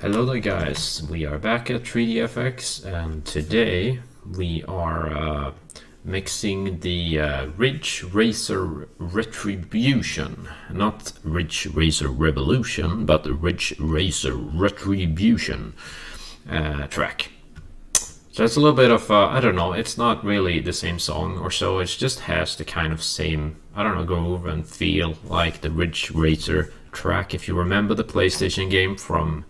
Hello there guys, we are back at 3DFX and today we are mixing the Ridge Racer Retribution, not Ridge Racer Revolution, but the Ridge Racer Retribution track. So it's a little bit of, I don't know, it's not really the same song or so, it just has the kind of same, I don't know, groove and feel like the Ridge Racer track. If you remember the PlayStation game from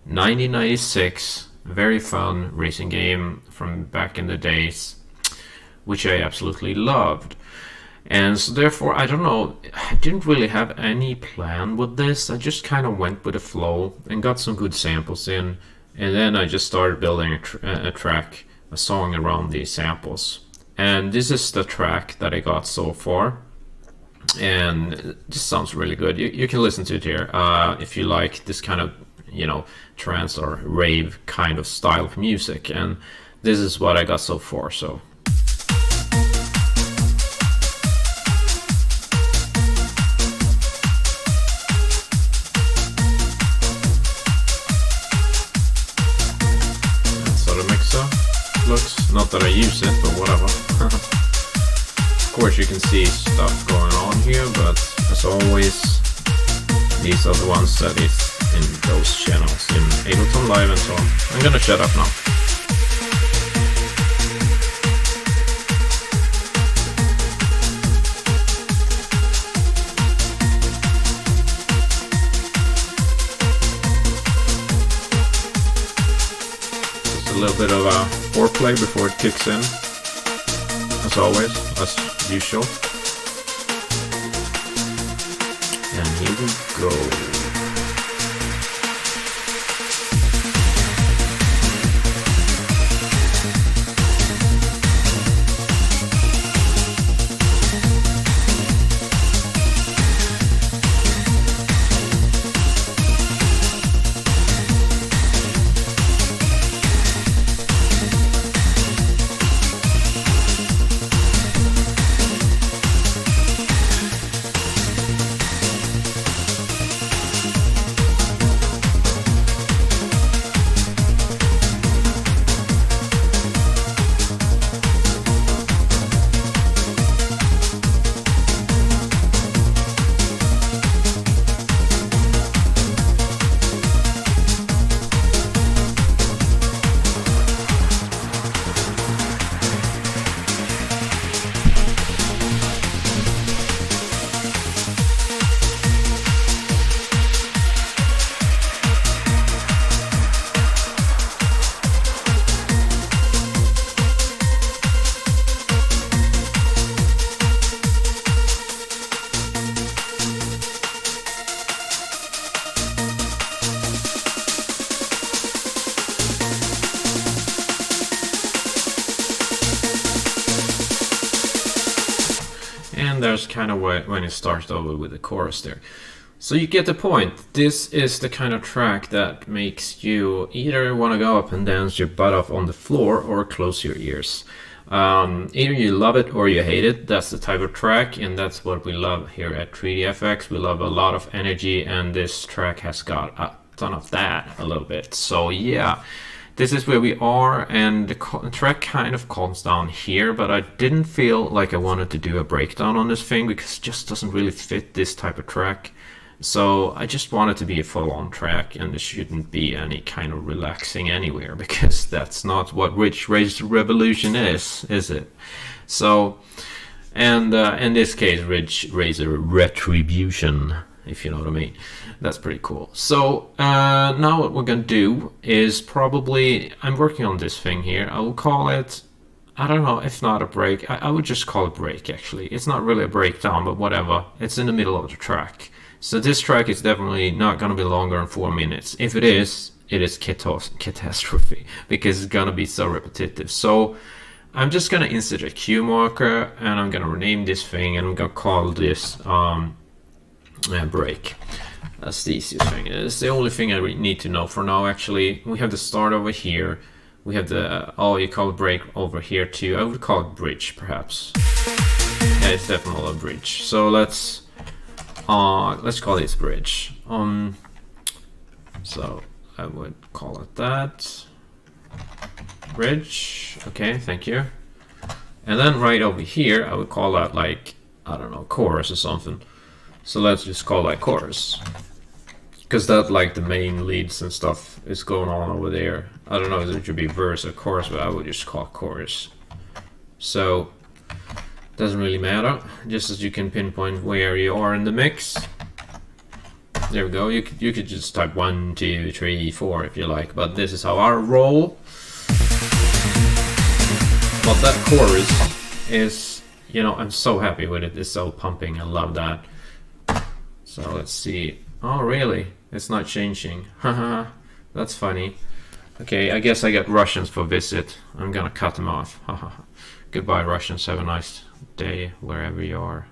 1996, very fun racing game from back in the days, which I absolutely loved. And so therefore, I don't know, I didn't really have any plan with this. I just kind of went with the flow and got some good samples in, and then I just started building a track, a song around these samples. And this is the track that I got so far, and it just sounds really good. You can listen to it here if you like this kind of, you know, trance or rave kind of style of music, and this is what I got so far. So that's how the mixer looks. Not that I use it, but whatever. Of course you can see stuff going on here, but as always, these are the ones that is in those channels in Ableton Live and so on. I'm gonna shut up now. Just a little bit of a foreplay before it kicks in, as always, as usual. And here we go. And there's kind of when it starts over with the chorus there. So you get the point. This is the kind of track that makes you either want to go up and dance your butt off on the floor or close your ears. Either you love it or you hate it. That's the type of track, and that's what we love here at 3DFX. We love a lot of energy, and this track has got a ton of that a little bit. So yeah, this is where we are, and the track kind of calms down here, but I didn't feel like I wanted to do a breakdown on this thing because it just doesn't really fit this type of track. So I just wanted to be a full-on track, and there shouldn't be any kind of relaxing anywhere, because that's not what Ridge Racer Revolution is it? So, and in this case, Ridge Racer Retribution, if you know what I mean. That's pretty cool. So now what we're gonna do is probably, I'm working on this thing here, I will call it, I don't know, if not a break, I would just call it break actually. It's not really a breakdown, but whatever, it's in the middle of the track. So this track is definitely not gonna be longer than 4 minutes. If it is catastrophe, because it's gonna be so repetitive. So I'm just gonna insert a cue marker, and I'm gonna rename this thing, and I'm gonna call this break. That's the easiest thing. It's the only thing I need to know for now actually. We have the start over here. We have the, oh, you call it break over here too. I would call it bridge perhaps. Yeah, it's definitely a bridge. So let's call this bridge. So I would call it that. Bridge. Okay, thank you. And then right over here, I would call that like, I don't know, chorus or something. So let's just call that chorus. Because that, like, the main leads and stuff is going on over there. I don't know if it should be verse or chorus, but I would just call it chorus. So, doesn't really matter. Just as you can pinpoint where you are in the mix. There we go. You could just type 1, 2, 3, 4 if you like. But this is how I roll. But that chorus is, you know, I'm so happy with it. It's so pumping. I love that. So let's see. Oh, really? It's not changing. Haha, that's funny. Okay, I guess I get Russians for visit. I'm gonna cut them off. Haha. Goodbye, Russians. Have a nice day wherever you are.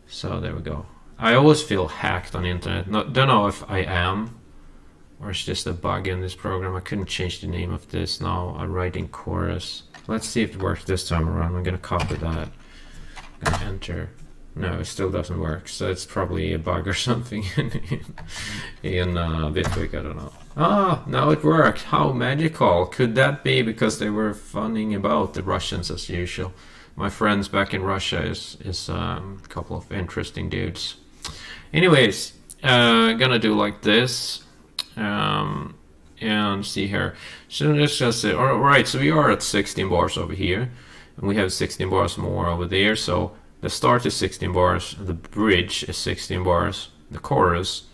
So there we go. I always feel hacked on the internet. Don't know if I am, or it's just a bug in this program. I couldn't change the name of this now. I'm writing chorus. Let's see if it works this time around. I'm gonna copy that. I'm gonna enter. No, it still doesn't work. So it's probably a bug or something in Bitwig. I don't know. Ah, now it worked. How magical. Could that be because they were funning about the Russians as usual? My friends back in Russia is a couple of interesting dudes. Anyways, gonna do like this. And see here. So let's just say, alright, so we are at 16 bars over here. And we have 16 bars more over there. So the start is 16 bars, the bridge is 16 bars, the chorus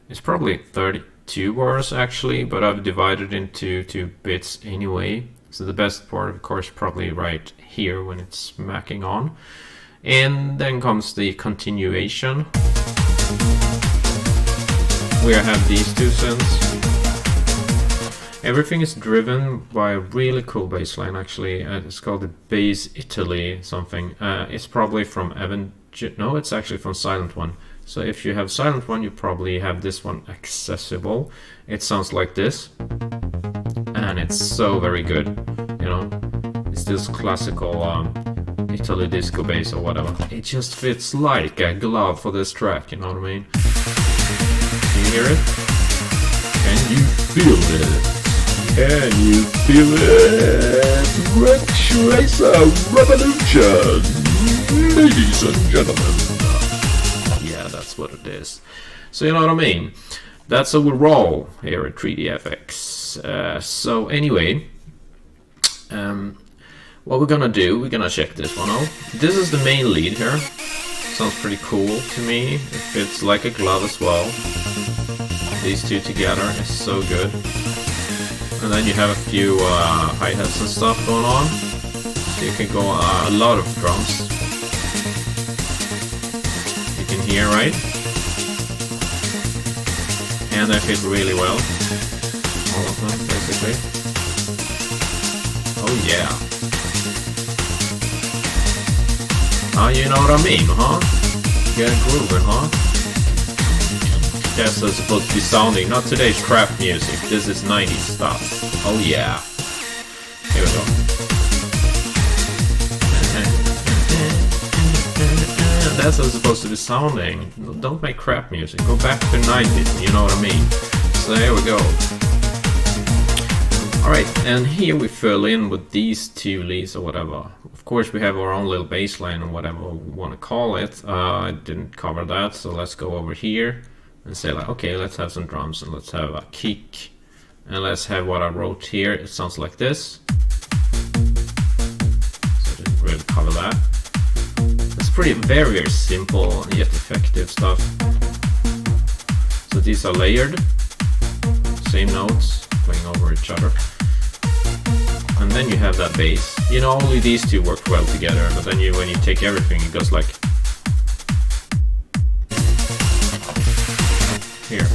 is probably 32 bars actually, but I've divided into 2 bits anyway. So the best part, of course, probably right here when it's smacking on. And then comes the continuation, where I have these 2 synths. Everything is driven by a really cool bass line actually. It's called the Bass Italy something. It's probably from no, it's actually from Silent One. So if you have Silent One, you probably have this one accessible. It sounds like this. And it's so very good, you know. It's this classical Italy disco bass or whatever. It just fits like a glove for this track, you know what I mean? Can you hear it? Can you feel it? Can you feel it? Retribution, ladies and gentlemen. Yeah, that's what it is. So you know what I mean? That's how we roll here at 3DFX. So anyway, what we're gonna do, we're gonna check this one out. This is the main lead here. Sounds pretty cool to me. It fits like a glove as well. These 2 together is so good. And then you have a few hi-hats and stuff going on. So you can go a lot of drums. You can hear, right? And they fit really well. All of them, basically. Oh yeah. Oh, you know what I mean, huh? Get grooving, huh? That's how it's supposed to be sounding. Not today's crap music. This is 90s stuff. Oh yeah. Here we go. That's how it's supposed to be sounding. Don't make crap music. Go back to 90s. You know what I mean. So here we go. Alright, and here we fill in with these 2 leads or whatever. Of course we have our own little bass line or whatever we want to call it. I didn't cover that, so let's go over here and say like, okay, let's have some drums and let's have a kick. And let's have what I wrote here. It sounds like this. So I didn't really cover that. It's pretty very simple yet effective stuff. So these are layered. Same notes playing over each other. And then you have that bass. You know, only these 2 work well together, but then when you take everything, it goes like here.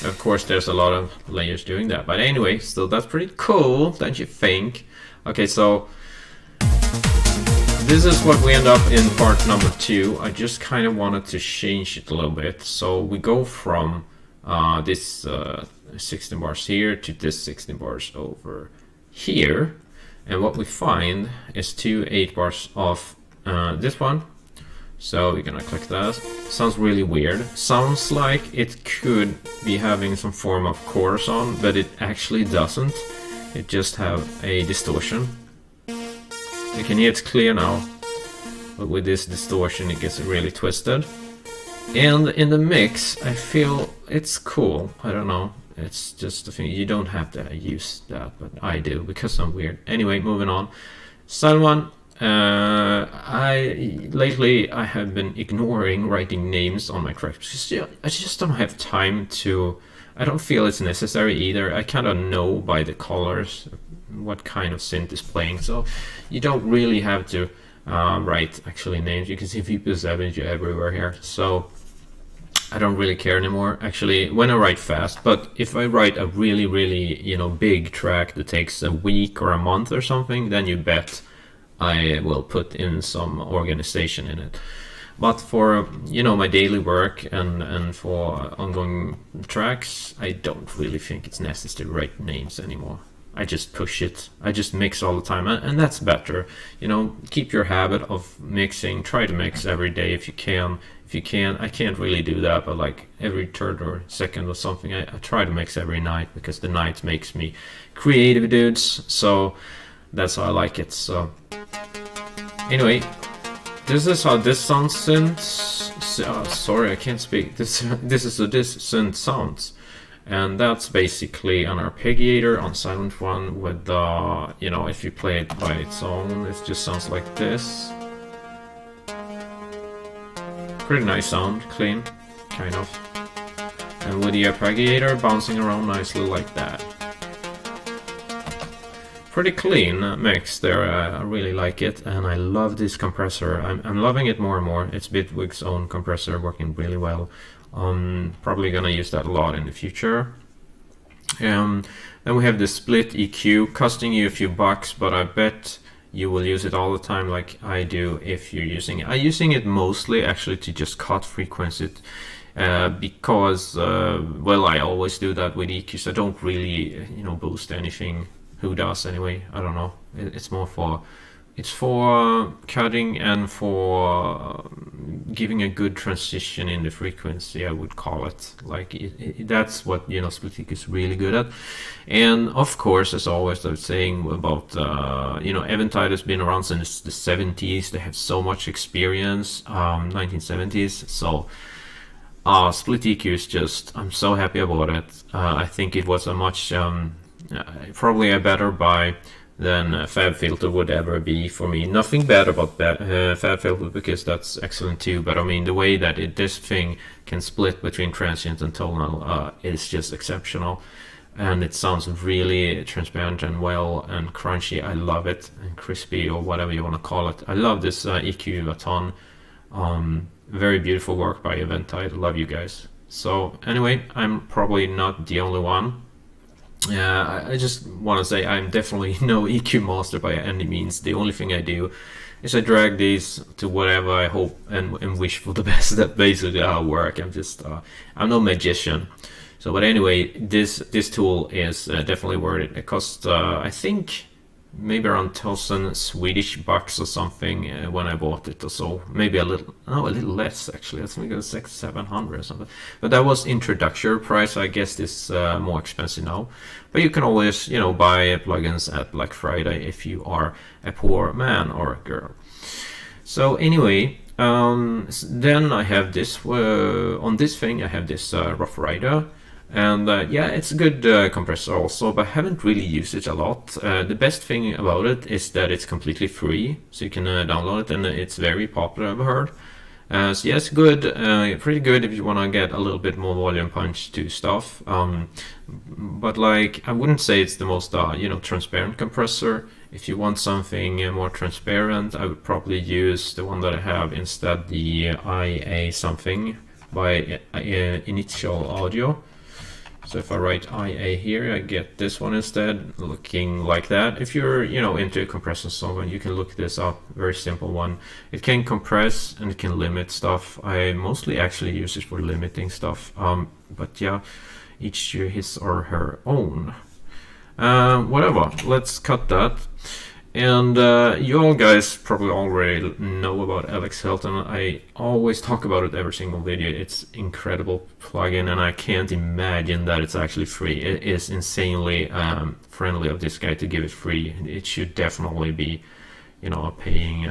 Of course, there's a lot of layers doing that, but anyway, still that's pretty cool, don't you think? Okay, so this is what we end up in part number 2. I just kind of wanted to change it a little bit. So we go from this 16 bars here to this 16 bars over here. And what we find is 2 8 bars of this one. So we're gonna click that. Sounds really weird. Sounds like it could be having some form of chorus on, but it actually doesn't. It just have a distortion. You can hear it's clear now, but with this distortion it gets really twisted. And in the mix, I feel it's cool. I don't know. It's just a thing. You don't have to use that, but I do because I'm weird. Anyway, moving on. Style 1. Lately I have been ignoring writing names on my tracks because I just don't have time to. I don't feel it's necessary either. I kind of know by the colors what kind of synth is playing, so you don't really have to write actually names. You can see VP7 everywhere here, so I don't really care anymore actually when I write fast. But if I write a really big track that takes a week or a month or something, then you bet I will put in some organization in it. But for my daily work and for ongoing tracks, I don't really think it's necessary to write names anymore. I just push it. I just mix all the time, and that's better. Keep your habit of mixing. Try to mix every day if you can. If you can, I can't really do that, but like every third or second or something, I try to mix every night because the night makes me creative, dudes. So that's how I like it. So anyway, this is how this sound sorry, I can't speak. This is how this synth sounds, and that's basically an arpeggiator on Silent One with the if you play it by its own, it just sounds like this. Pretty nice sound, clean, kind of. And with the arpeggiator bouncing around nicely like that. Pretty clean mix there. I really like it, and I love this compressor. I'm loving it more and more. It's Bitwig's own compressor, working really well. Probably gonna use that a lot in the future. Then we have the split EQ, costing you a few bucks, but I bet you will use it all the time like I do if you're using it. I'm using it mostly actually to just cut frequency because well, I always do that with EQs. I don't really boost anything. Who does anyway? I don't know. It's more for cutting and for giving a good transition in the frequency, I would call it. Like that's what split EQ is really good at. And of course, as always, I was saying about Eventide has been around since the 70s. They have so much experience, 1970s. So split EQ is just, I'm so happy about it. I think it was a much probably a better buy than FabFilter would ever be for me. Nothing bad about FabFilter because that's excellent too, but I mean the way that this thing can split between transient and tonal is just exceptional, and it sounds really transparent and well and crunchy. I love it, and crispy or whatever you want to call it. I love this EQ a ton. Very beautiful work by Eventide. Love you guys. So anyway, I'm probably not the only one. I just want to say I'm definitely no EQ master by any means. The only thing I do is I drag these to whatever I hope and wish for the best. That's basically how I work. I'm just I'm no magician. So but anyway, this tool is definitely worth it. It cost I think maybe around 1,000 Swedish bucks or something when I bought it or so. Maybe a little less actually. I think it was 600-700 or something. But that was introductory price. I guess it's more expensive now. But you can always buy plugins at Black Friday if you are a poor man or a girl. So anyway, then I have this on this thing. I have this Rough Rider. And yeah, it's a good compressor also, but I haven't really used it a lot. The best thing about it is that it's completely free, so you can download it, and it's very popular, I've heard. So yeah, it's good, pretty good if you want to get a little bit more volume punch to stuff. But like, I wouldn't say it's the most transparent compressor. If you want something more transparent, I would probably use the one that I have instead, the IA something by Initial Audio. So if I write IA here, I get this one instead, looking like that. If you're, into compressing something, you can look this up. Very simple one. It can compress and it can limit stuff. I mostly actually use it for limiting stuff. But yeah, each his or her own. Whatever. Let's cut that. And you all guys probably already know about Alex Hilton. I always talk about it every single video. It's incredible plugin, and I can't imagine that it's actually free. It is insanely friendly of this guy to give it free. It should definitely be, you know, a paying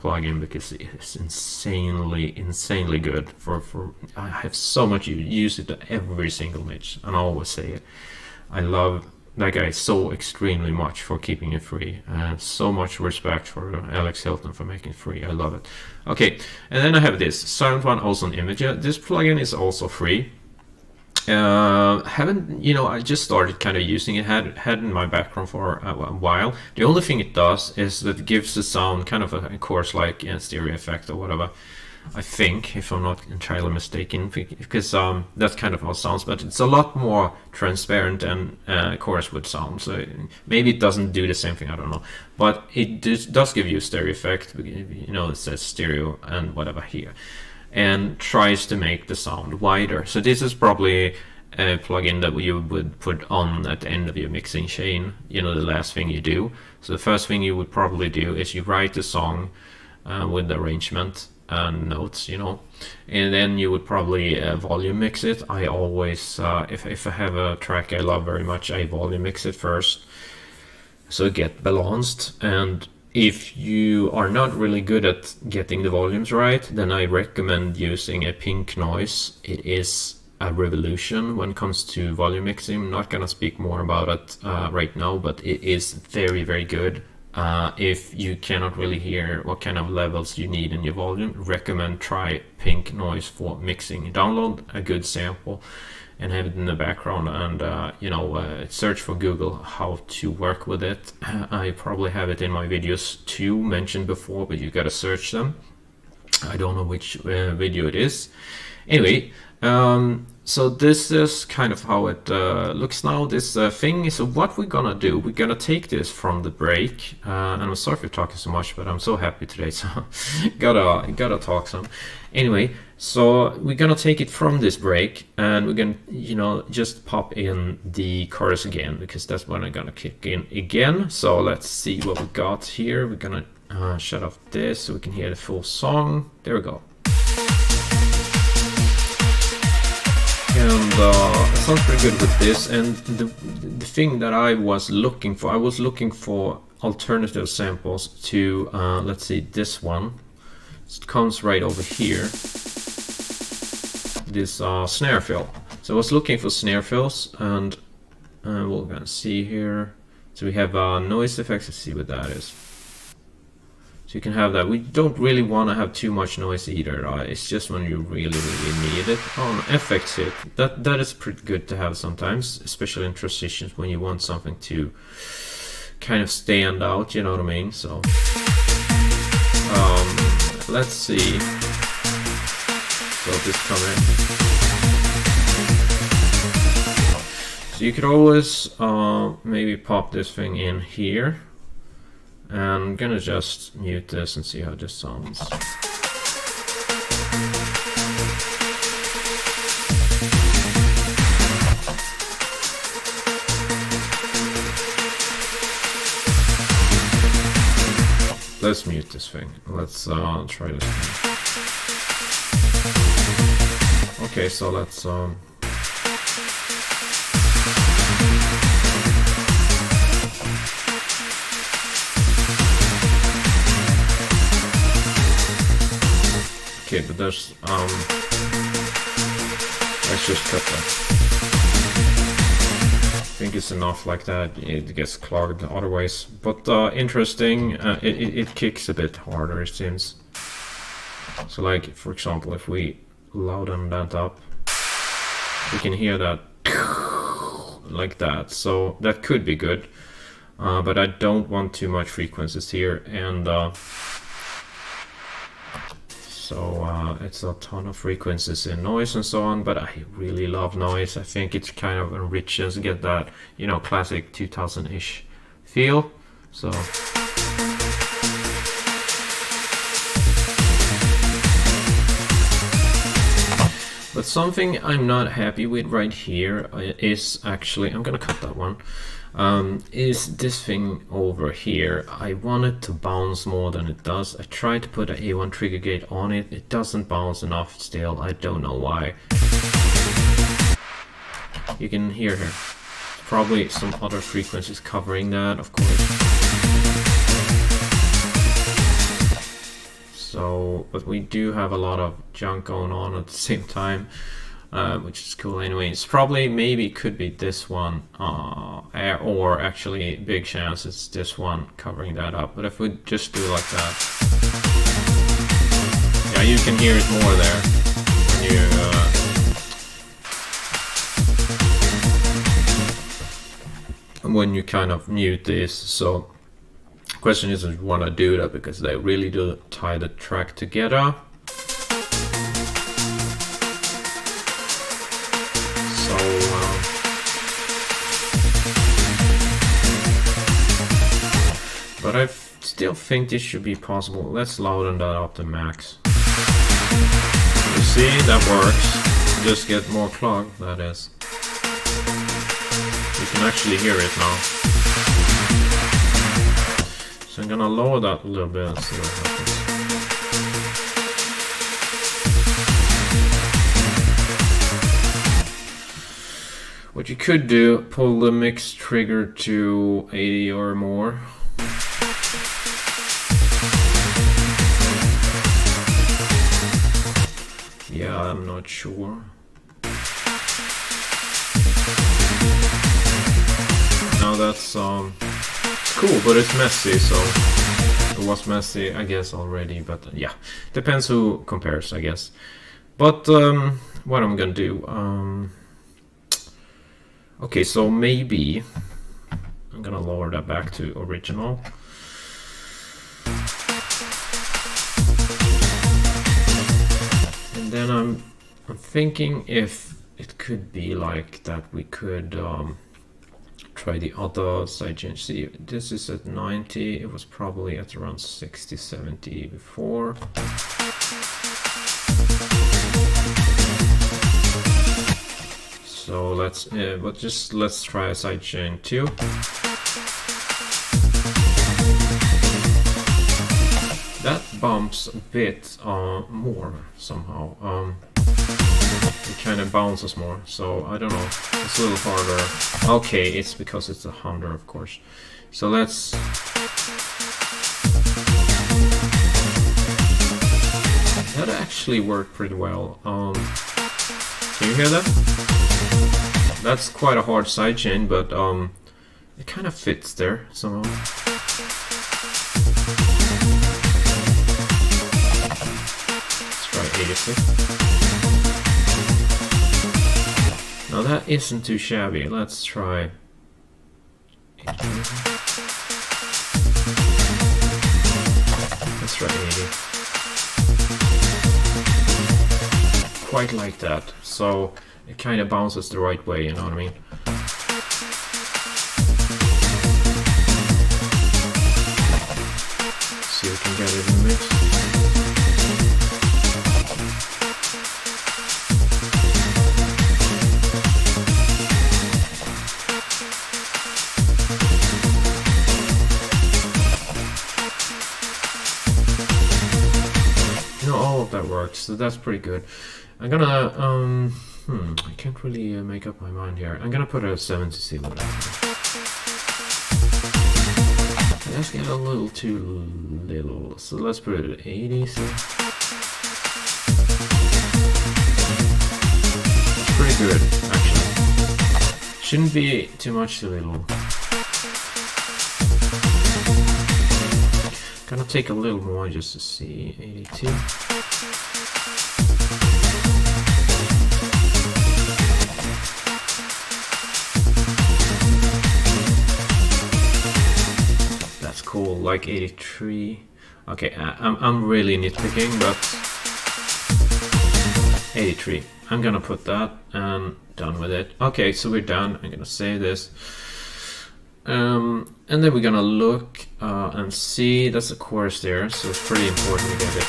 plugin, because it's insanely good. For I have so much use it every single niche, and I always say it. I love that guy so extremely much for keeping it free. So much respect for Alex Hilton for making it free. I love it. Okay, and then I have this Silent One Ozone Imager. This plugin is also free. Haven't, you know, I just started kind of using it, had in my background for a while. The only thing it does is that it gives the sound kind of a course like stereo effect or whatever, I think, if I'm not entirely mistaken, because that's kind of how it sounds, but it's a lot more transparent than chorus would sound. So maybe it doesn't do the same thing, I don't know, but it does give you a stereo effect. You know, it says stereo and whatever here, and tries to make the sound wider. So this is probably a plugin that you would put on at the end of your mixing chain, you know, the last thing you do. So the first thing you would probably do is you write the song with the arrangement and notes, you know, and then you would probably volume mix it. I always, if I have a track I love very much, I volume mix it first, so it get balanced. And if you are not really good at getting the volumes right, then I recommend using a pink noise. It is a revolution when it comes to volume mixing. I'm not gonna speak more about it right now, but it is very good. If you cannot really hear what kind of levels you need in your volume, recommend try pink noise for mixing. Download a good sample and have it in the background, and you know, search for Google how to work with it. I probably have it in my videos too, mentioned before, but you gotta search them. I don't know which video it is. Anyway, so this is kind of how it looks now, this thing. So what we're gonna do, we're gonna take this from the break, and I'm sorry for talking so much, but I'm so happy today, so gotta talk some. Anyway, so we're gonna take it from this break, and we're gonna, you know, just pop in the chorus again, because that's when I'm gonna kick in again. So let's see what we got here. We're gonna shut off this so we can hear the full song. There we go. And it sounds pretty good with this. And the thing that I was looking for alternative samples to, let's see, this one. It comes right over here. This snare fill. So I was looking for snare fills, and we're gonna see here. So we have noise effects. Let's see what that is. So you can have that. We don't really want to have too much noise either. It's just when you really need it. Oh, effects hit. That is pretty good to have sometimes, especially in transitions when you want something to kind of stand out. You know what I mean? So let's see. So this come in. So you could always maybe pop this thing in here. And I'm gonna just mute this and see how this sounds. Let's mute this thing. Let's try this thing. Okay, so let's okay, but there's let's just cut that. I think it's enough like that. It gets clogged otherwise, but interesting. It kicks a bit harder, it seems. So like, for example, if we louden that up, we can hear that like that. So that could be good, but I don't want too much frequencies here, and so it's a ton of frequencies in noise and so on, but I really love noise. I think it kind of enriches, get that, you know, classic 2000-ish feel. So but something I'm not happy with right here is actually, I'm gonna cut that one. is this thing over here. I want it to bounce more than it does. I tried to put an A1 trigger gate on it. It doesn't bounce enough still. I don't know why. You can hear here. Probably some other frequencies covering that, of course. So, but we do have a lot of junk going on at the same time. Which is cool anyway. It's probably, maybe could be this one, or actually big chance it's this one covering that up. But if we just do like that, yeah, you can hear it more there when you kind of mute this. So question is if you want to do that, because they really do tie the track together. But I still think this should be possible. Let's louden that up to max. You see, that works. Just get more clog, that is. You can actually hear it now. So I'm gonna lower that a little bit and see what happens. What you could do, pull the mix trigger to 80 or more. Yeah, I'm not sure. Now that's cool, but it's messy, so it was messy, I guess, already, but yeah, depends who compares, I guess. But what I'm gonna do, okay, so maybe I'm gonna lower that back to original. And then I'm thinking if it could be like that, we could try the other sidechain. See, this is at 90, it was probably at around 60, 70 before. So let's, but just let's try a sidechain 2. That bumps a bit more somehow. It kind of bounces more, so I don't know. It's a little harder. Okay, it's because it's 100, of course. So let's. That actually worked pretty well. Can you hear that? That's quite a hard sidechain, but it kind of fits there somehow. Let's try 86. Now that isn't too shabby. Let's try 80. Let's try 80. Quite like that. So it kind of bounces the right way, you know what I mean? See if we can get it in the mix. You know, all of that works, so that's pretty good. I'm gonna, I can't really make up my mind here. I'm gonna put a 7 to see what happens. Let's get a little too little, so let's put it at 80. So. It's pretty good, actually. Shouldn't be too much too little. Gonna take a little more just to see. 82. Cool, like 83. Okay, I'm really nitpicking, but 83. I'm gonna put that and done with it. Okay, so we're done. I'm gonna save this. And then we're gonna look and see. That's a chorus there, so it's pretty important to get it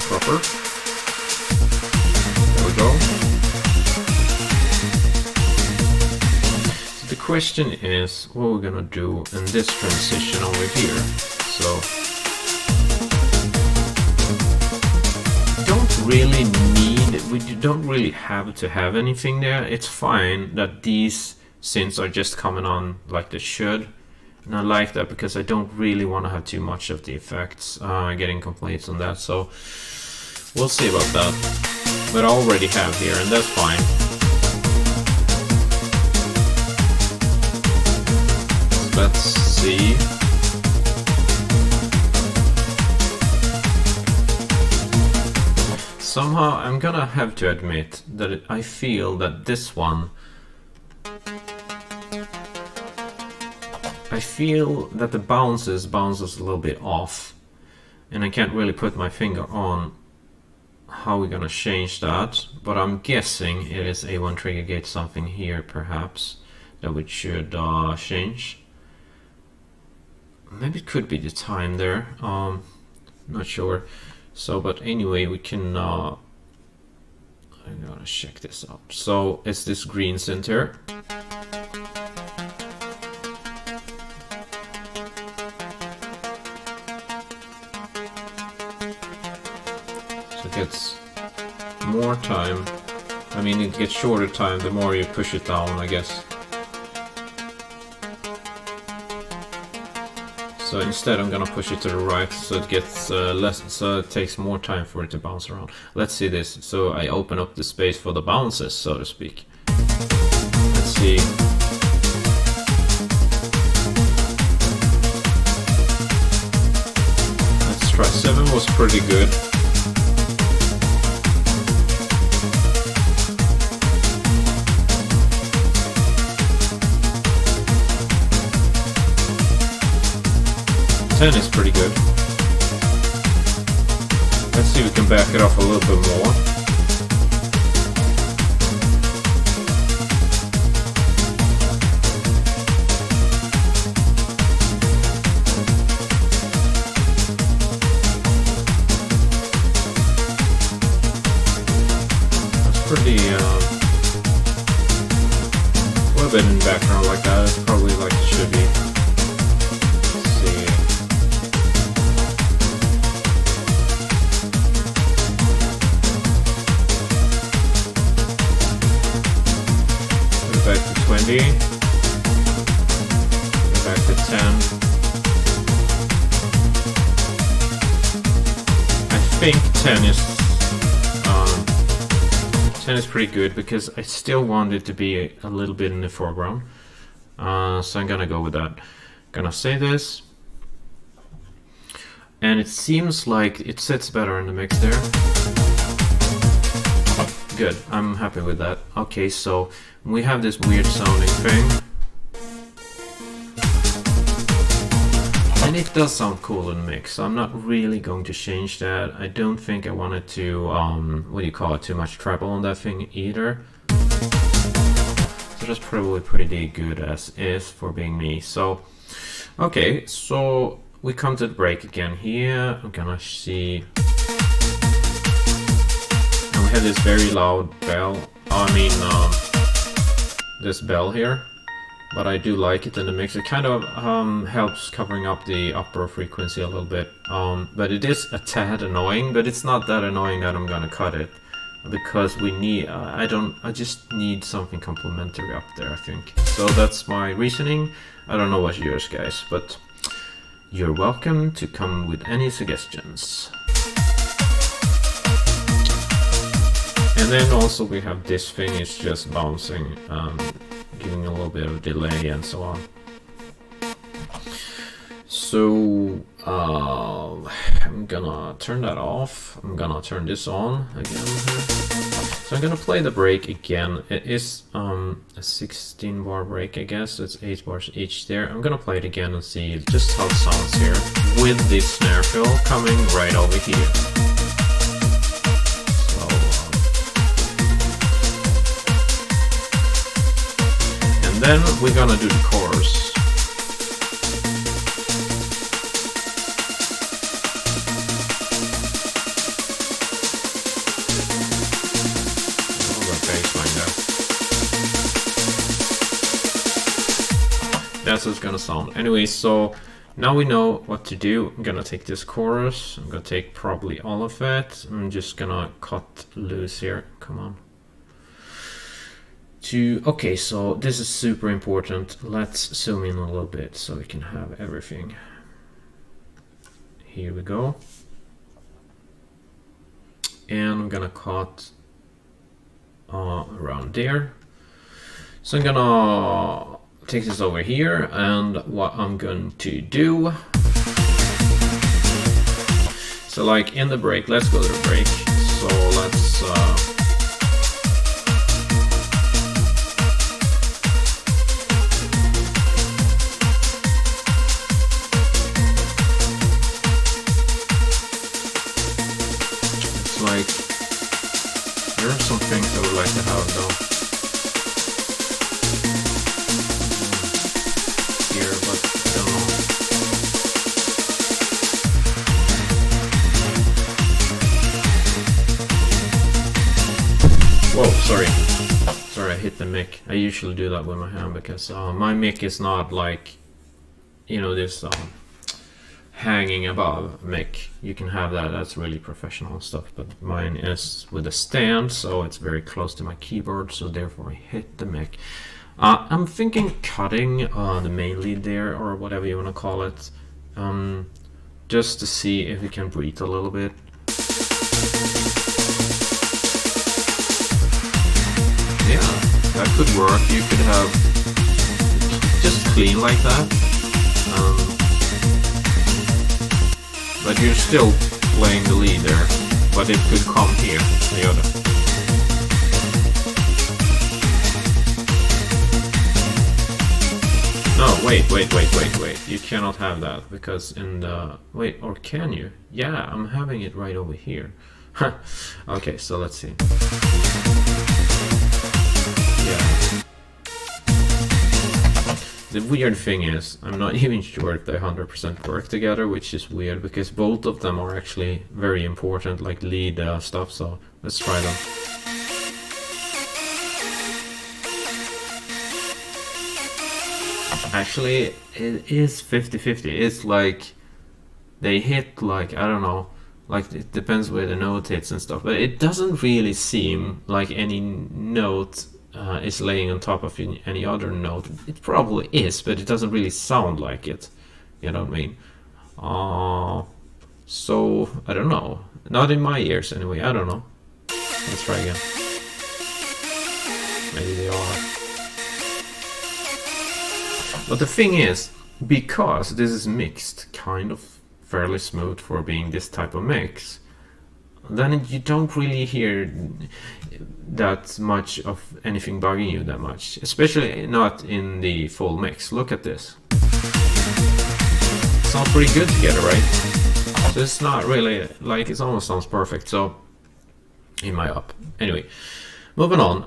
proper. There we go. So the question is what we're gonna do in this transition over here. So we don't really have to have anything there. It's fine that these synths are just coming on like they should. And I like that because I don't really want to have too much of the effects. Getting complaints on that, so we'll see about that. But I already have here, and that's fine. Let's see. Somehow I'm gonna have to admit that I feel that this one, I feel that the bounces a little bit off, and I can't really put my finger on how we're gonna change that, but I'm guessing it is A1 trigger gate something here perhaps that we should change. Maybe it could be the time there, not sure. So, but anyway, we can, I'm gonna check this out. So, it's this green center. So it gets more time. I mean, it gets shorter time the more you push it down, I guess. So instead I'm gonna push it to the right so it gets less, so it takes more time for it to bounce around. Let's see this. So I open up the space for the bounces, so to speak. Let's see. Let's try. 7 was pretty good. Is pretty good. Let's see if we can back it off a little bit more. That's pretty, a little bit in the background like that. It's probably like it should be. Back to 20. Go back to 10. I think 10 is pretty good because I still want it to be a little bit in the foreground. So I'm gonna go with that. Gonna say this. And it seems like it sits better in the mix there. Good, I'm happy with that. Okay, so we have this weird sounding thing. And it does sound cool in the mix, so I'm not really going to change that. I don't think I wanted to, what do you call it, too much treble on that thing either. So that's probably pretty good as is for being me. So, okay, so we come to the break again here. I'm gonna see. We have this very loud bell. This bell here, but I do like it in the mix. It kind of helps covering up the upper frequency a little bit. But it is a tad annoying, but it's not that annoying that I'm gonna cut it because we need. I just need something complementary up there, I think. So that's my reasoning. I don't know what's yours, guys, but you're welcome to come with any suggestions. And then also we have this thing, it's just bouncing, giving a little bit of delay and so on. So I'm gonna turn that off. I'm gonna turn this on again. So I'm gonna play the break again. It is a 16 bar break, I guess. So it's 8 bars each there. I'm gonna play it again and see just how it sounds here with this snare fill coming right over here. Then we're gonna do the chorus. All the bass line there. That's how it's gonna sound. Anyway, so now we know what to do. I'm gonna take this chorus. I'm gonna take probably all of it. I'm just gonna cut loose here. Come on. Okay, so this is super important. Let's zoom in a little bit so we can have everything. Here we go. And I'm gonna cut around there. So I'm gonna take this over here, and what I'm going to do, so like in the break, let's go to the break. So let's it's like there are some things I would like to have though. Whoa, sorry, I hit the mic. I usually do that with my hand because my mic is not like, you know, this hanging above mic. You can have that, that's really professional stuff, but mine is with a stand, so it's very close to my keyboard, so therefore I hit the mic. I'm thinking cutting the main lead there, or whatever you want to call it, just to see if we can breathe a little bit. Yeah, that could work. You could have just clean like that, but you're still playing the lead there, but it could come here, the other. No, wait, you cannot have that, because in the, wait, or can you? Yeah, I'm having it right over here. Okay, so let's see. Yeah. The weird thing is, I'm not even sure if they 100% work together, which is weird, because both of them are actually very important, like lead stuff, so let's try them. Actually, it is 50-50. It's like they hit, like, I don't know, like it depends where the note hits and stuff, but it doesn't really seem like any note is laying on top of any other note. It probably is, but it doesn't really sound like it. You know what I mean? So I don't know. Not in my ears anyway. I don't know. Let's try again. Maybe they are. But the thing is, because this is mixed, kind of fairly smooth for being this type of mix, then you don't really hear that much of anything bugging you that much, especially not in the full mix. Look at this. It sounds pretty good together, right? So it's not really, like, it almost sounds perfect, so in my up. Anyway, moving on.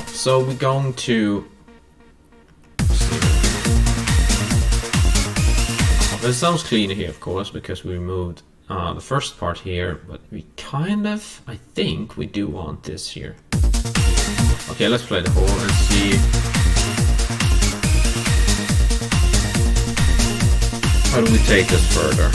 So we're going to, it sounds cleaner here, of course, because we removed the first part here, but we kind of, I think we do want this here. Okay, let's play the whole and see how do we take this further.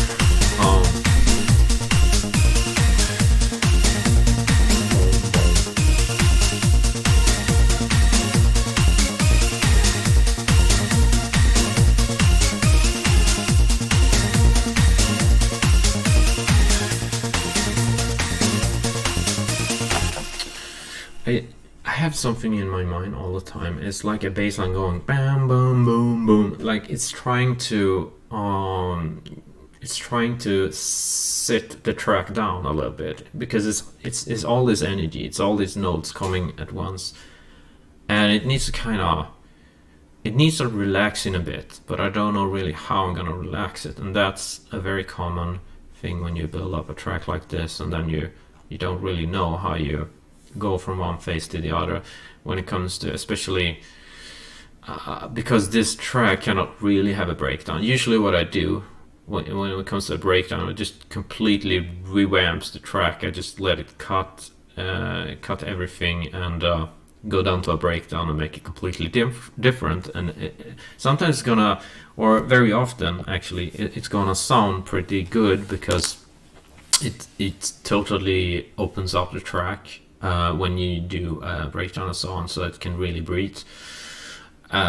I have something in my mind all the time. It's like a bass line going bam, boom, boom, boom. Like it's trying to sit the track down a little bit, because it's all this energy, it's all these notes coming at once, and it needs to relax in a bit, but I don't know really how I'm gonna relax it, and that's a very common thing when you build up a track like this, and then you don't really know how you go from one phase to the other when it comes to, especially because this track cannot really have a breakdown. Usually what I do when it comes to a breakdown, it just completely revamps the track. I just let it cut everything and go down to a breakdown and make it completely different. And sometimes it's gonna, or very often actually, it's gonna sound pretty good because it totally opens up the track when you do a breakdown and so on, so it can really breathe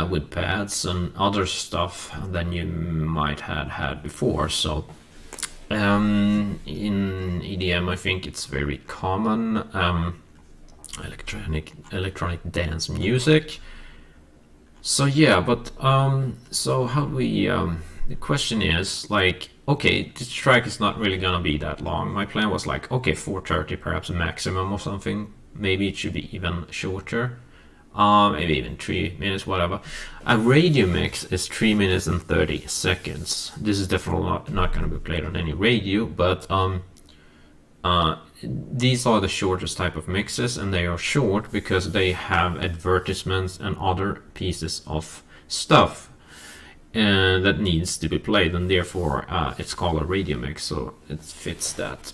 with pads and other stuff than you might have had before. So in EDM, I think it's very common. Electronic dance music. So yeah, but so how do we? The question is like, okay, this track is not really gonna be that long. My plan was like, okay, 4:30 perhaps a maximum or something. Maybe it should be even shorter. Maybe even 3 minutes, whatever. A radio mix is 3 minutes and 30 seconds. This is definitely not going to be played on any radio, but these are the shortest type of mixes, and they are short because they have advertisements and other pieces of stuff that needs to be played, and therefore it's called a radio mix, so it fits that.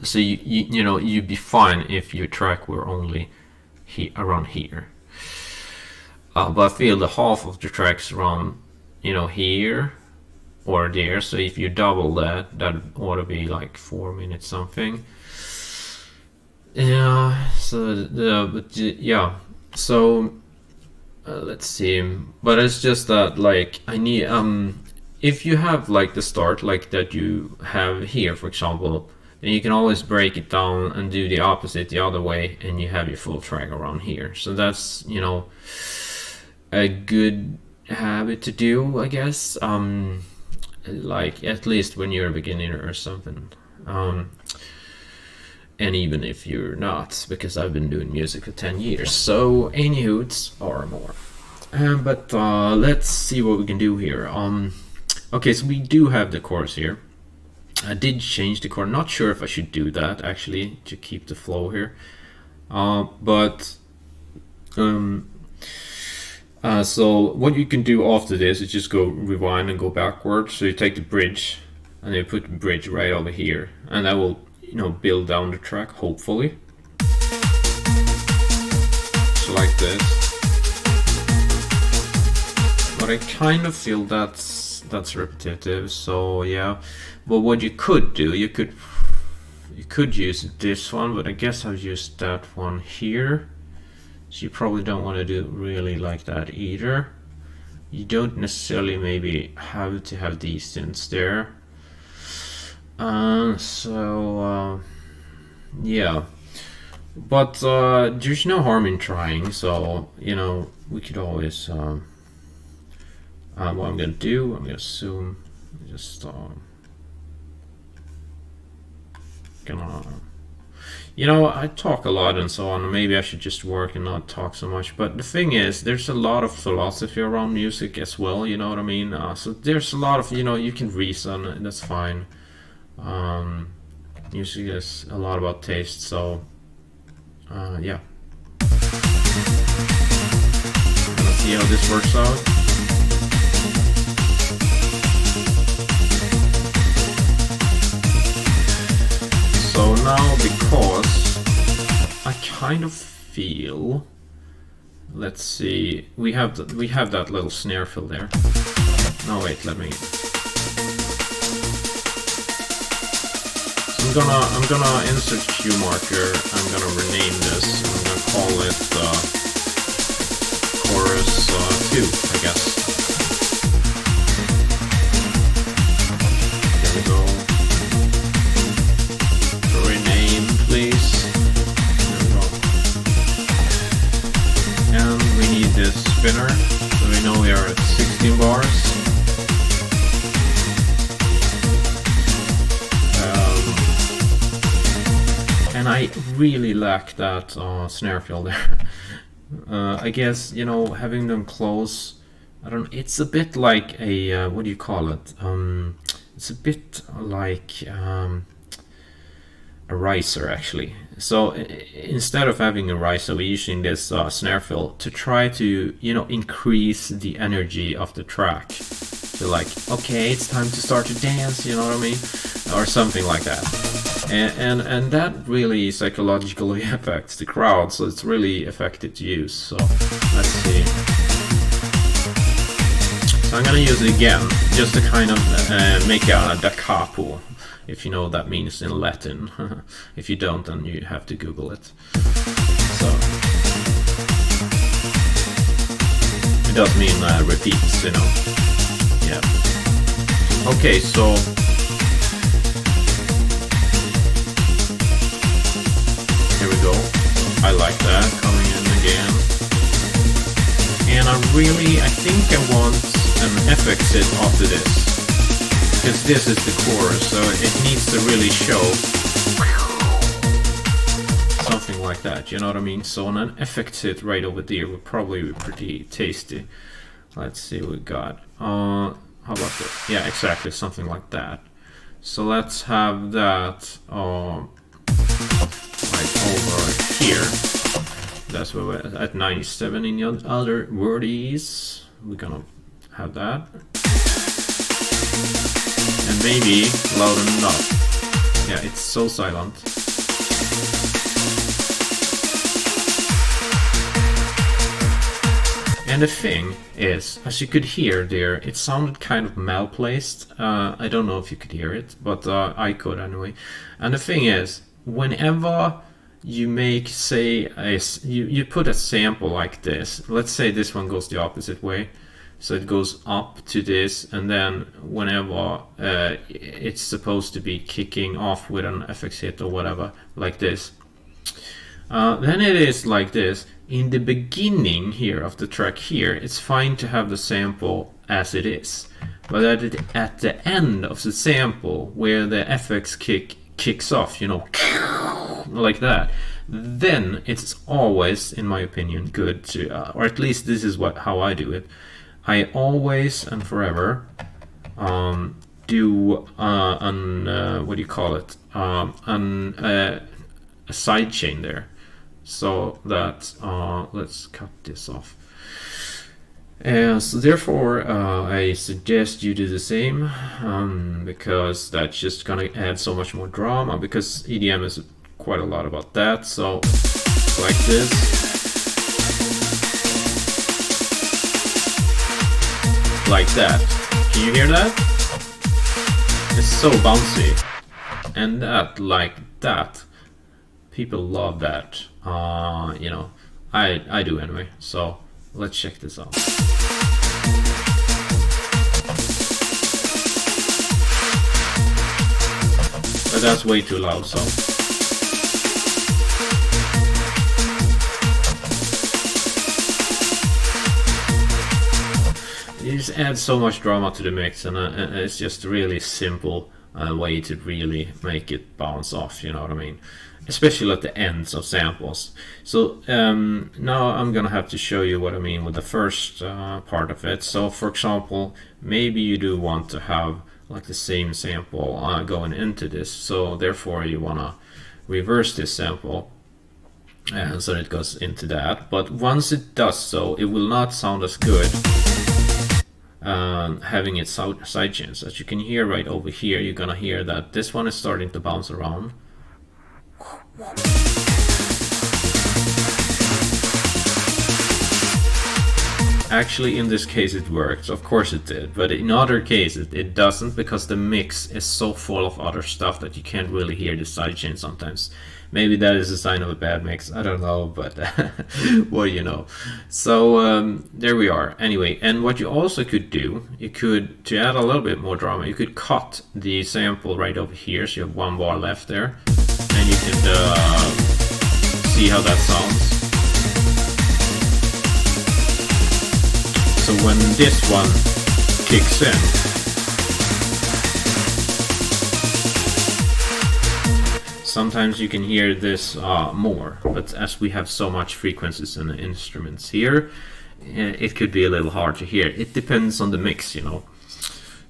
So you know, you'd be fine if your track were only around here, but I feel the half of the tracks around, you know, here or there. So if you double that ought to be like 4 minutes something. Yeah. So yeah. So let's see. But it's just that like I need if you have like the start like that you have here, for example. And you can always break it down and do the opposite the other way, and you have your full track around here. So that's, you know, a good habit to do, I guess. Like at least when you're a beginner or something. And even if you're not, because I've been doing music for 10 years. So any hoots or more. But let's see what we can do here. Okay, so we do have the chorus here. I did change the chord. Not sure if I should do that actually to keep the flow here. So what you can do after this is just go rewind and go backwards. So you take the bridge and you put the bridge right over here, and that will, you know, build down the track hopefully. So like this. But I kind of feel that's repetitive, so yeah. But what you could do, you could use this one, but I guess I've used that one here. So you probably don't want to do really like that either. You don't necessarily maybe have to have these synths there. Yeah. But there's no harm in trying, so, you know, we could always what I'm gonna do, I'm gonna zoom, just gonna, you know, I talk a lot and so on. Maybe I should just work and not talk so much. But the thing is, there's a lot of philosophy around music as well. You know what I mean? So there's a lot of, you know, you can reason, and that's fine. Music is a lot about taste. So yeah. Let's see how this works out. So now, because I kind of feel, let's see, we have that little snare fill there. No, wait, let me. So I'm gonna insert cue marker. I'm gonna rename this. I'm gonna call it chorus 2, I guess. There we go. Please. There we go. And we need this spinner, so we know we are at 16 bars. And I really lack that snare fill there. I guess, you know, having them close, I don't. It's a bit like a what do you call it? It's a bit like a riser actually. So instead of having a riser, we're using this snare fill to try to, you know, increase the energy of the track. So like, okay, it's time to start to dance, you know what I mean? Or something like that. And that really psychologically affects the crowd, so it's really effective to use. So let's see. So I'm gonna use it again, just to kind of make a da capo, if you know what that means in Latin. If you don't, then you have to Google it. So it does mean repeats, you know. Yeah. Okay, so here we go. I like that coming in again. And I think I want an FX hit after this, because this is the chorus, so it needs to really show something like that, you know what I mean? So an FX hit right over there would probably be pretty tasty. Let's see what we got. How about that? Yeah, exactly, something like that. So let's have that right over here. That's where we're at 97 in the other wordies. We're gonna have that. And maybe loud enough. Yeah, it's so silent. And the thing is, as you could hear there, it sounded kind of malplaced. I don't know if you could hear it, but I could anyway. And the thing is, whenever you make, say, you put a sample like this, let's say this one goes the opposite way, so it goes up to this, and then whenever it's supposed to be kicking off with an FX hit or whatever, like this, then it is like this. In the beginning here of the track here, it's fine to have the sample as it is, but at the end of the sample, where the FX kicks off, you know, like that, then it's always, in my opinion, good to, or at least this is how I do it. I always and forever do what do you call it? A side chain there, so that let's cut this off. So therefore, I suggest you do the same, because that's just gonna add so much more drama, because EDM is quite a lot about that. So like this, like that. Can you hear that? It's so bouncy, and that, like that, people love that. You know, I do anyway. So let's check this out. But that's way too loud, so. It just adds so much drama to the mix, and it's just a really simple way to really make it bounce off, you know what I mean? Especially at the ends of samples. So now I'm gonna have to show you what I mean with the first part of it. So for example, maybe you do want to have like the same sample going into this, so therefore you wanna reverse this sample, and so it goes into that. But once it does so, it will not sound as good having its side chains. As you can hear right over here, you're gonna hear that this one is starting to bounce around. Actually, in this case it works, of course it did, but in other cases it doesn't, because the mix is so full of other stuff that you can't really hear the sidechain sometimes. Maybe that is a sign of a bad mix, I don't know, but well, you know. So there we are. Anyway, and what you also could do, you could, to add a little bit more drama, you could cut the sample right over here, so you have one bar left there, and you can see how that sounds. So when this one kicks in, sometimes you can hear this more, but as we have so much frequencies in the instruments here, it could be a little hard to hear. It depends on the mix, you know.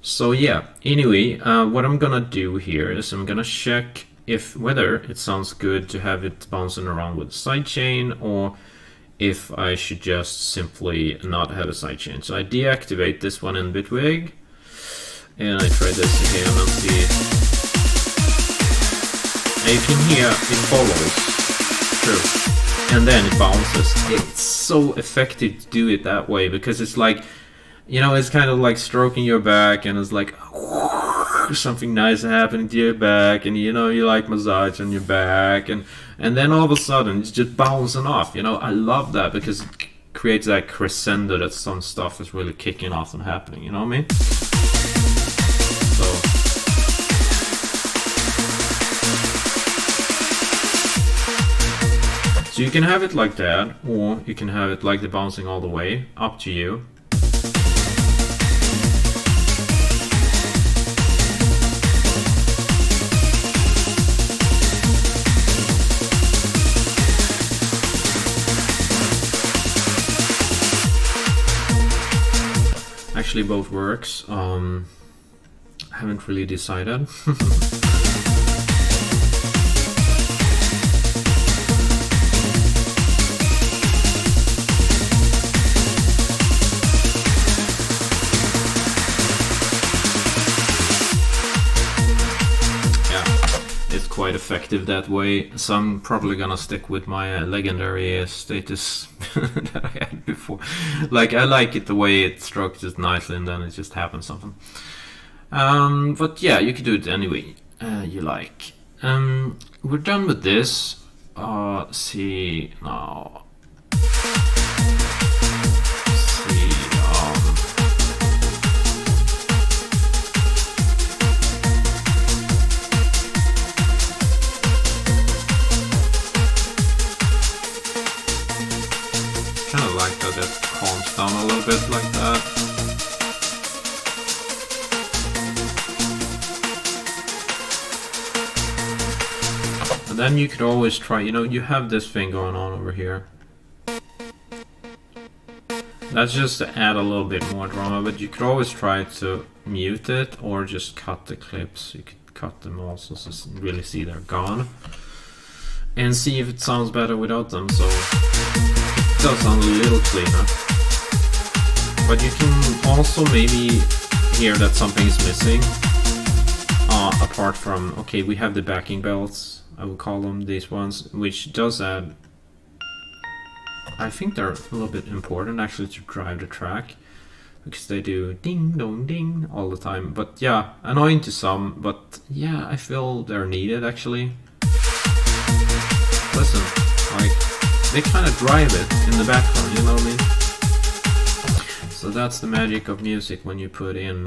So yeah, anyway, what I'm gonna do here is I'm gonna check whether it sounds good to have it bouncing around with a sidechain, or if I should just simply not have a sidechain. So I deactivate this one in Bitwig, and I try this again and see. And you can hear it follows through, and then it bounces. It's so effective to do it that way, because it's like, you know, it's kind of like stroking your back, and it's like something nice happening to your back, and you know, you like massage on your back, and then all of a sudden it's just bouncing off. You know, I love that because it creates that crescendo that some stuff is really kicking off and happening. You know what I mean? So you can have it like that, or you can have it like the bouncing all the way, up to you. Actually, both works. I haven't really decided. Quite effective that way, so I'm probably gonna stick with my legendary status that I had before. Like, I like it the way it strokes it nicely, and then it just happens something. But yeah, you can do it anyway you like. We're done with this. See now. Kind of like that it calms down a little bit like that. And then you could always try, you know, you have this thing going on over here. That's just to add a little bit more drama, but you could always try to mute it or just cut the clips. You could cut them also so you really see they're gone. And see if it sounds better without them, so it does sound a little cleaner. But you can also maybe hear that something is missing. Apart from, okay, we have the backing belts, I would call them, these ones, which does add, I think they're a little bit important actually to drive the track, because they do ding dong ding all the time. But yeah, annoying to some, but yeah, I feel they're needed actually. Listen, like, they kind of drive it in the background, you know what I mean? So that's the magic of music when you put in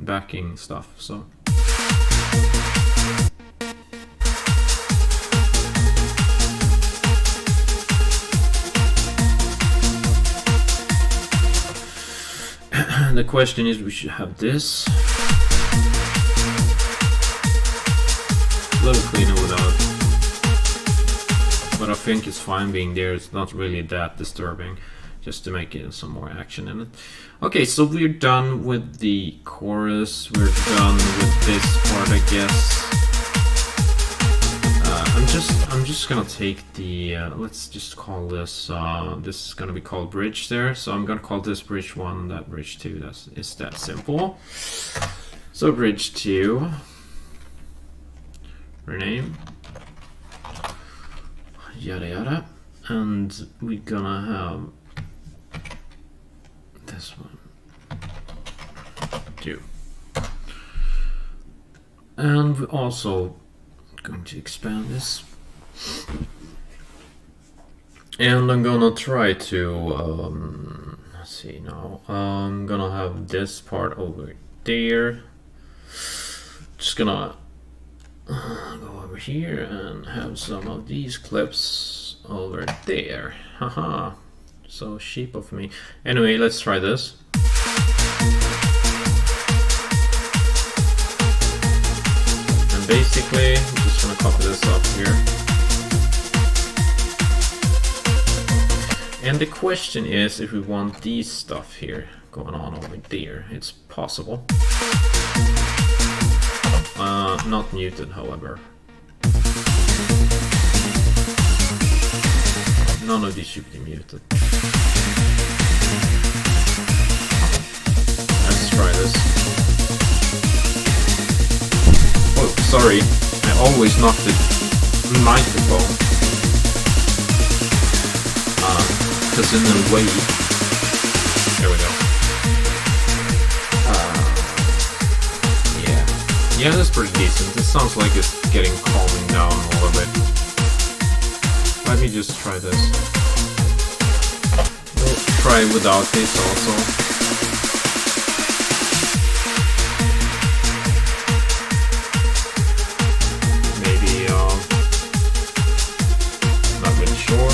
backing stuff, so. The question is, we should have this. A little cleaner without. But I think it's fine being there. It's not really that disturbing, just to make it some more action in it. Okay, so we're done with the chorus. We're done with this part, I guess. I'm just gonna take the let's just call this this is gonna be called bridge there. So I'm gonna call this bridge 1 and that bridge 2. It's that simple. So bridge 2, rename, yada yada, and we're gonna have this one 2, and we're also going to expand this, and I'm gonna try to let's see now, I'm gonna have this part over there. Just gonna go over here and have some of these clips over there. Haha, so sheep of me. Anyway, let's try this. And basically, I'm just gonna copy this up here. And the question is if we want these stuff here going on over there. It's possible. Not muted, however. None of these should be muted. Let's try this. Oh, sorry. I always knocked it microphone. Because in a way, there we go. Yeah, that's pretty decent. It sounds like it's getting calming down a little bit. Let me just try this. We'll try without this also. Maybe, not really sure.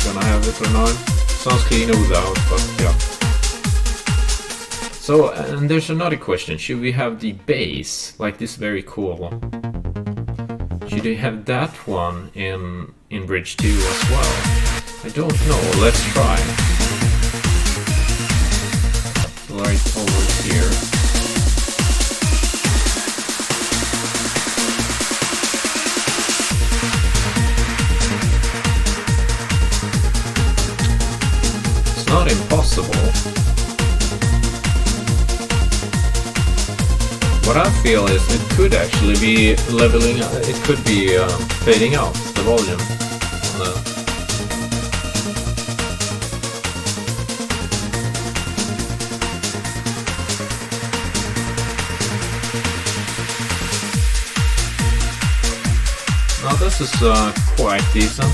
Gonna have it or not. Sounds cleaner without, but yeah. So, and there's another question. Should we have the bass, like this very cool? Should we have that one in Bridge 2 as well? I don't know. Let's try. Right over here. It's not impossible. What I feel is it could actually be leveling, it could be fading out the volume on the. Now this is quite decent,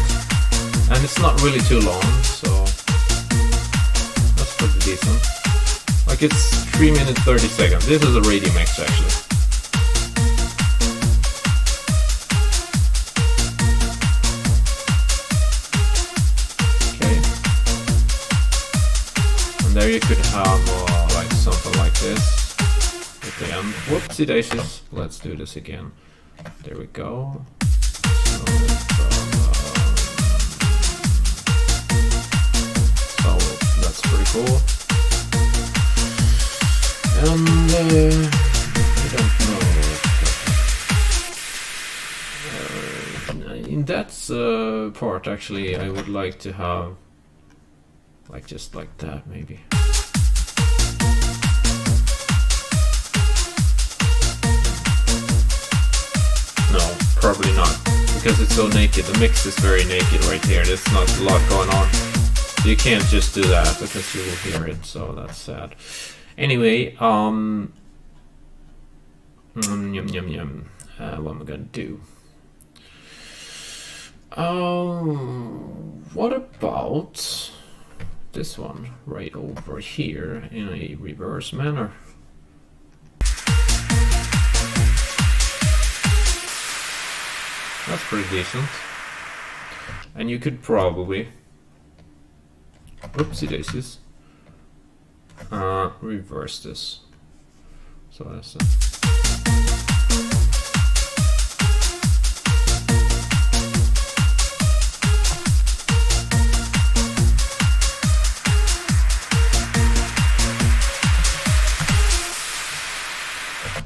and it's not really too long, so that's pretty decent. Like it's 3 minutes 30 seconds. This is a radio mix actually. Okay. And there you could have like something like this at the end. Whoopsie daisies. Let's do this again. There we go. So that's pretty cool. And I don't know. In that part, actually, I would like to have, like, just like that, maybe. No, probably not, because it's so naked. The mix is very naked right here. There's not a lot going on. You can't just do that because you will hear it. So that's sad. Anyway, what am I gonna do? What about this one right over here in a reverse manner? That's pretty decent. And you could probably, oopsie daisies, reverse this. So that's it.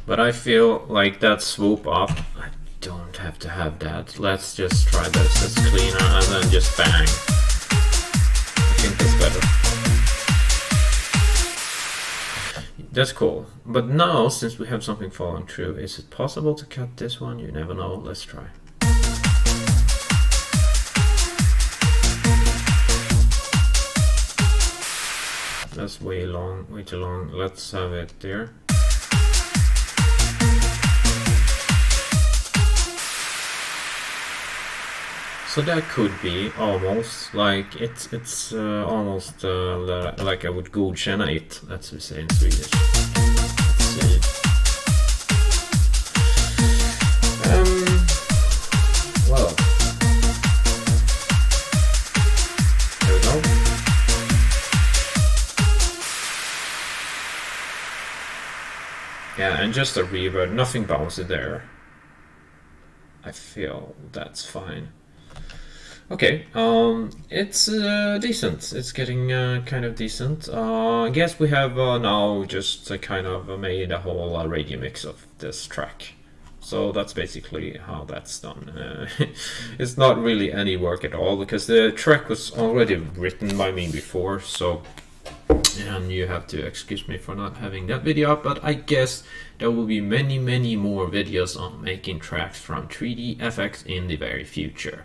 But I feel like that swoop up, I don't have to have that. Let's just try this. It's cleaner and then just bang. I think that's better. That's cool. But now, since we have something falling through, is it possible to cut this one? You never know. Let's try. That's way too long. Let's have it there. So that could be almost like it's almost like I would godkänna it. That's what we say in Swedish. Let's see. Well, there we go. Yeah, and just a reverb, nothing bouncy there. I feel that's fine. Okay, it's decent. It's getting kind of decent. I guess we have now just kind of made a whole radio mix of this track. So that's basically how that's done. It's not really any work at all because the track was already written by me before. So And you have to excuse me for not having that video up, but I guess there will be many more videos on making tracks from 3D FX in the very future.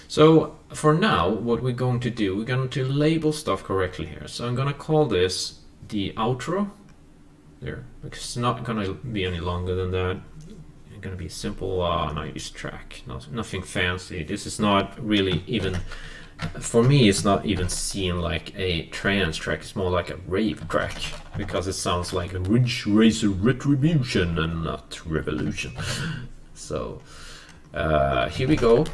So for now, what we're going to do, we're going to label stuff correctly here. So I'm going to call this the outro there, because it's not going to be any longer than that. It's going to be a simple nice track, nothing fancy. This is not really even, for me, it's not even seen like a trance track. It's more like a rave track, because it sounds like a Ridge Racer Retribution and not Revolution. So here we go,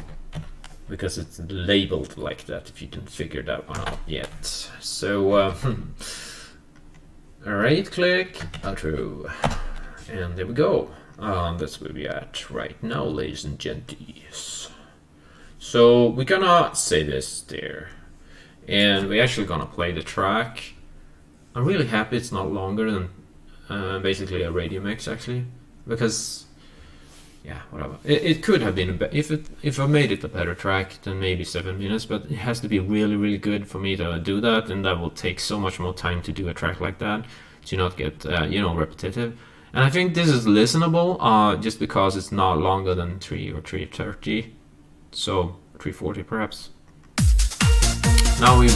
because it's labeled like that, if you can figure that one out yet. So right click, outro, and there we go. That's where we're at right now, ladies and genties. So we're gonna say this there, and we're actually gonna play the track. I'm really happy it's not longer than basically a radio mix, actually, because yeah, whatever. It could have been if I made it a better track than maybe 7 minutes, but it has to be really good for me to do that, and that will take so much more time to do a track like that to not get repetitive. And I think this is listenable, just because it's not longer than 3 or 3:30, so 3:40 perhaps. Now we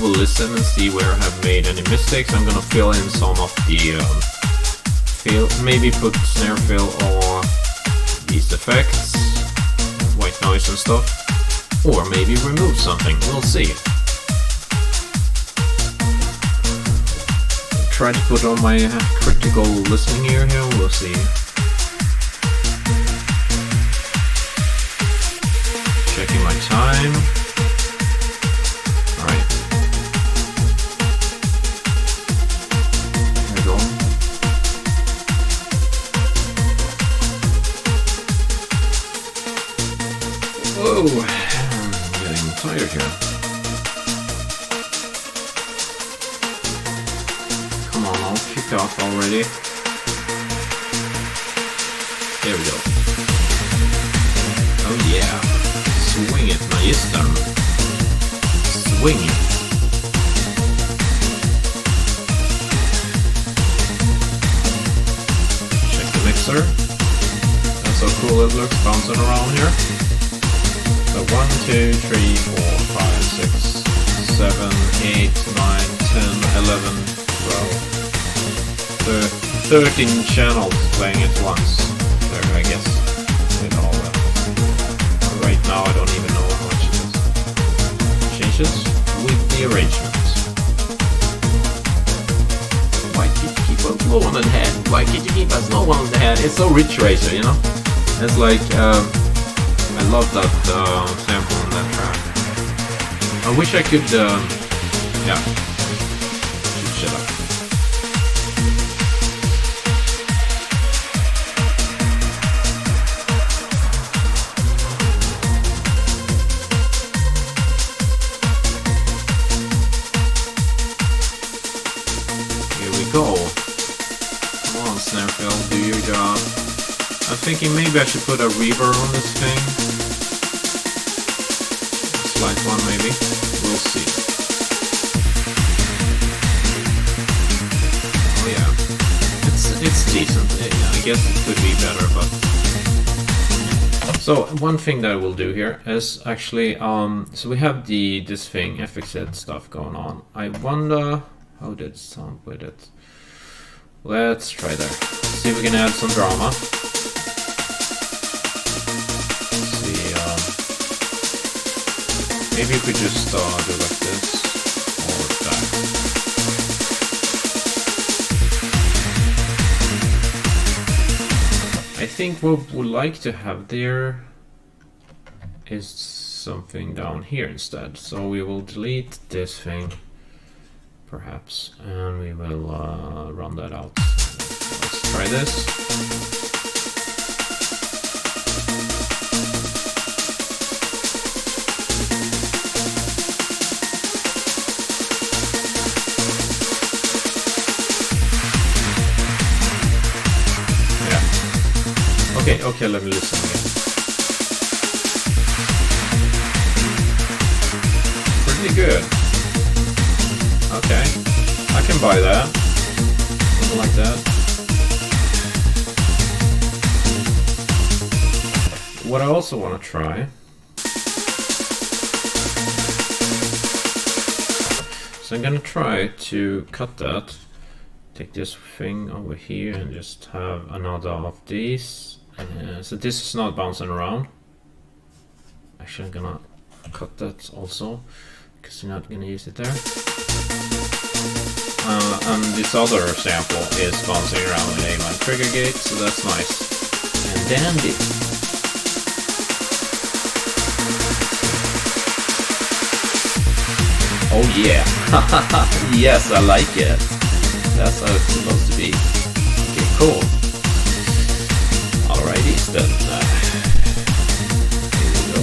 will listen and see where I have made any mistakes. I'm gonna fill in some of the fill, maybe put snare fill or these effects, white noise and stuff, or maybe remove something. We'll see. Try to put on my critical listening ear here. We'll see. Checking my time. All right. There we go. Whoa, I'm getting tired here. Come on, I'll kick off already. There we go. Oh yeah. Swing it, magister. Swing it. Check the mixer. That's how cool it looks bouncing around here. So 1, 2, 3, 4, 5, 6, 7, 8, 9, 10, 11, 12, 13 channels playing at once. There, I guess. With all that. Right now I don't even know how much it is. Changes with the arrangement. Why can't you keep us low on the head? Why can't you keep us low on the head? It's so Ridge Racer, you know? It's like, I love that sample in that track. I wish I could, yeah. Shut up. Here we go. Come on, snare fill, do your job. I'm thinking maybe I should put a reverb on this thing. Slight one maybe. We'll see. Oh yeah. It's decent. I guess it could be better, but... So one thing that we'll do here is actually so we have this thing, FXZ stuff going on. I wonder how did it sound with it. Let's try that. See if we can add some drama. Maybe if we just do like this, or that. I think what we'd like to have there is something down here instead. So we will delete this thing, perhaps, and we will run that out. Let's try this. Okay, let me listen again. Pretty good. Okay. I can buy that. Something like that. What I also want to try. So I'm gonna try to cut that. Take this thing over here and just have another of these. So this is not bouncing around. Actually, I'm gonna cut that also because you're not gonna use it there. And this other sample is bouncing around with A1 trigger gate, so that's nice. And dandy. Oh yeah. Yes, I like it. That's how it's supposed to be. Okay, cool. Alrighty, then. Here we go.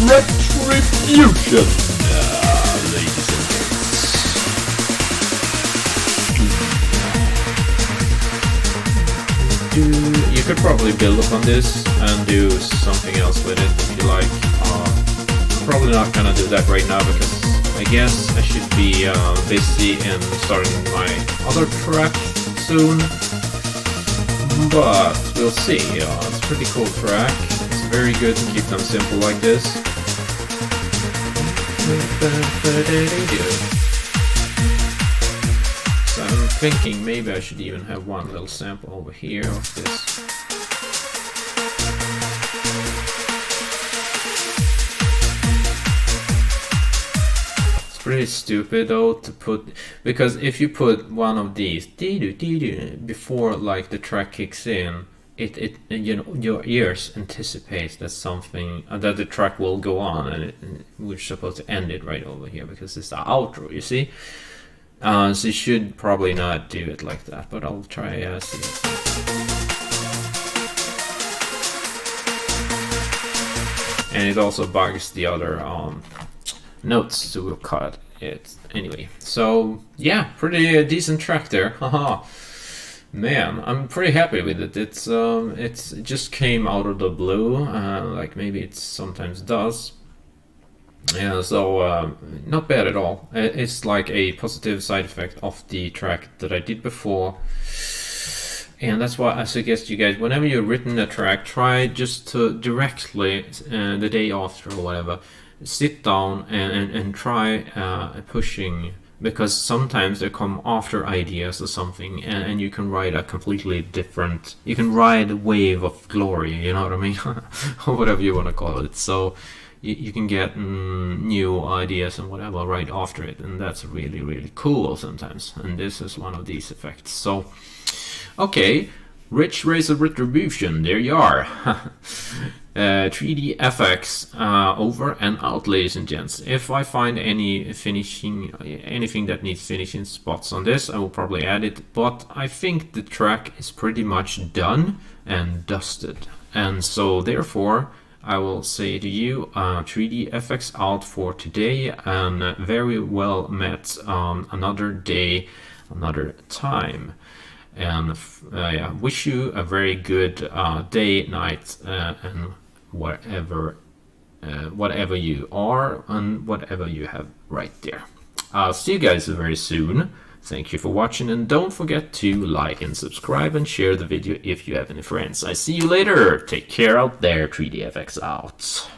Retribution. Ladies and gents. You could probably build upon this and do something else with it if you like. I'm probably not gonna do that right now because I guess I should be busy and starting my other track soon. But we'll see. It's a pretty cool track. It's very good to keep them simple like this. So I'm thinking maybe I should even have one little sample over here of this. It's pretty stupid though to put, because if you put one of these before like the track kicks in, it you know, your ears anticipate that something that the track will go on, and we're supposed to end it right over here because it's the outro, you see. So you should probably not do it like that, but I'll try see. And it also bugs the other notes, so we'll cut it anyway. So yeah, pretty decent track there. Haha. Man, I'm pretty happy with it. It just came out of the blue, like maybe it sometimes does. Yeah, so not bad at all. It's like a positive side effect of the track that I did before. And that's why I suggest you guys, whenever you've written a track, try just to directly, the day after or whatever, sit down and try pushing, because sometimes they come after ideas or something, and you can ride a completely different, you can ride a wave of glory, you know what I mean? Or whatever you want to call it. So you can get new ideas and whatever right after it, and that's really, really cool sometimes. And this is one of these effects. So okay, Rich Razor Retribution, there you are. 3D FX over and out, ladies and gents. If I find any finishing, anything that needs finishing spots on this, I will probably add it, but I think the track is pretty much done and dusted, and so therefore I will say to you, 3D FX out for today, and very well met another day, another time. And yeah, wish you a very good day, night, and whatever you are and whatever you have right there. I'll see you guys very soon. Thank you for watching, and don't forget to like and subscribe and share the video if you have any friends. I see you later. Take care out there. 3DFX out.